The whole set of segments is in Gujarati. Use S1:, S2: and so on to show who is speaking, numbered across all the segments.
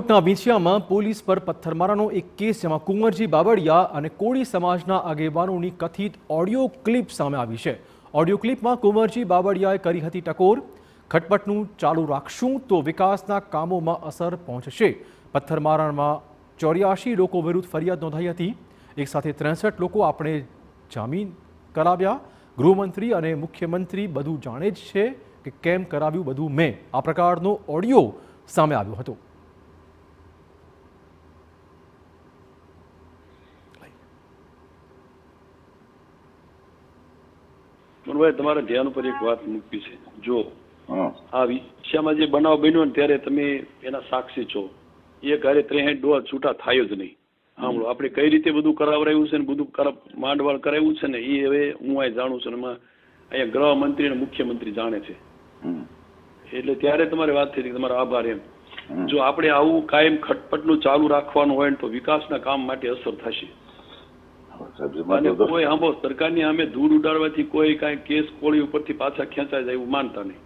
S1: રાજકોટના વિંછિયામાં પોલીસ પર પથ્થરમારાનો એક કેસ જેમાં કુંવરજી બાબડિયા અને કોળી સમાજના આગેવાનોની કથિત ઓડિયો ક્લિપ સામે આવી છે। ઓડિયો ક્લિપમાં કુંવરજી બાબડિયાએ કરી હતી ટકોર, ખટપટનું ચાલુ રાખશું તો વિકાસના કામોમાં અસર પહોંચશે। પથ્થરમારામાં 84 લોકો વિરુદ્ધ ફરિયાદ નોંધાઈ હતી। એક સાથે 63 લોકો આપણે જામીન કરાવ્યા। ગૃહમંત્રી અને મુખ્યમંત્રી બધું જાણે જ છે કે કેમ કરાવ્યું બધું મેં, આ પ્રકારનો ઓડિયો સામે આવ્યો હતો।
S2: મનભાઈ, તમારા ધ્યાન ઉપર એક વાત મૂકવી છે। જો આ વિષયમાં જે બનાવ બન્યો ને ત્યારે તમે એના સાક્ષી છો। એ ઘરે 63 ડોર છૂટા થાય જ નહીં। સાંભળો, આપણે કઈ રીતે બધું કરાવરાયું છે ને બધું માંડવાળ કરાવ્યું છે ને એ હવે હું અહીં જાણું છું। એમાં અહીંયા ગૃહમંત્રી અને મુખ્યમંત્રી જાણે છે। એટલે ત્યારે તમારી વાત થઈ તમારો આભાર એમ। જો આપણે આવું કાયમ ખટપટનું ચાલુ રાખવાનું હોય ને તો વિકાસના કામ માટે અસર થશે। અને કોઈ આંબો સરકારની સામે ધૂળ ઉડાડવાથી કોઈ કાંઈ કેસ કોળી ઉપરથી પાછા ખેંચાય જાય એવું માનતા નહીં।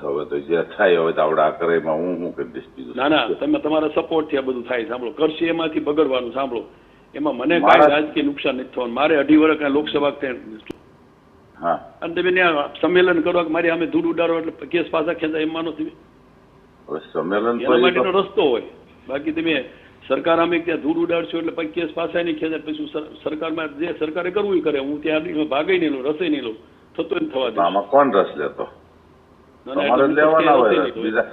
S3: હવે તો જે થાય હવે તો આવડા કરે એમાં હું કરી દઈશ।
S2: ના ના, તમે તમારા સપોર્ટ થી આ બધું થાય। સાંભળો, કરશે એમાંથી બગડવાનું। સાંભળો, એમાં મને કાંઈ રાજકીય નુકસાન નથી થવાનું। મારે 2.5 વર્ષ કાંઈ લોકસભા અને તમે ત્યાં સંમેલન કરો કે મારી સામે ધૂળ ઉડાડો એટલે કેસ પાછા ખેંચાય એમ માનો તમે?
S3: સંમેલન
S2: એના માટેનો રસ્તો હોય। બાકી તમે સરકાર અમે ત્યાં ધૂળ ઉડાડશો એટલે પછી કેસ પાછા નહીં ખેંચાય। પછી સરકારમાં જે સરકારે કરવું એ કરે। હું ત્યાં ભાગે નહીં લઉં, રસે નહીં લઉં, થતો જ થવા દે।
S3: આમાં કોણ રસ લેતો? તમારે લેવાના હોય બીજા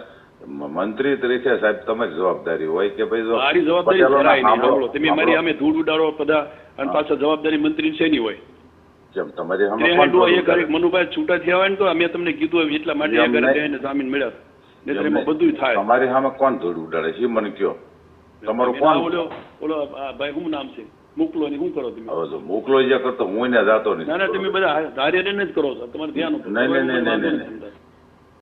S3: મંત્રી તરીકે સાહેબ તમે જવાબદારી હોય કે ભાઈ
S2: મારી જવાબદારી જરાય નહીં। સાંભળો, તમે મારી સામે ધૂળ ઉડાડો બધા અને પાછા જવાબદારી મંત્રી છે નહીં હોય।
S3: જેમ તમારી
S2: મનુભાઈ છૂટા થયા હોય ને તો અમે તમને કીધું એટલા માટે જામીન મળ્યા। એમાં બધું થાય।
S3: તમારી સામે કોણ ધૂળ ઉડાડે છે મને કયો? તમારું કોણ?
S2: ઓલો ભાઈ શું નામ છે? મોકલો ને શું કરો તમે?
S3: હવે તો મોકલો જે કરતો હું એને જાતો નહીં।
S2: ના ના, તમે બધા ધાર્યા જ કરો છો। તમારે ધ્યાન
S3: નહીં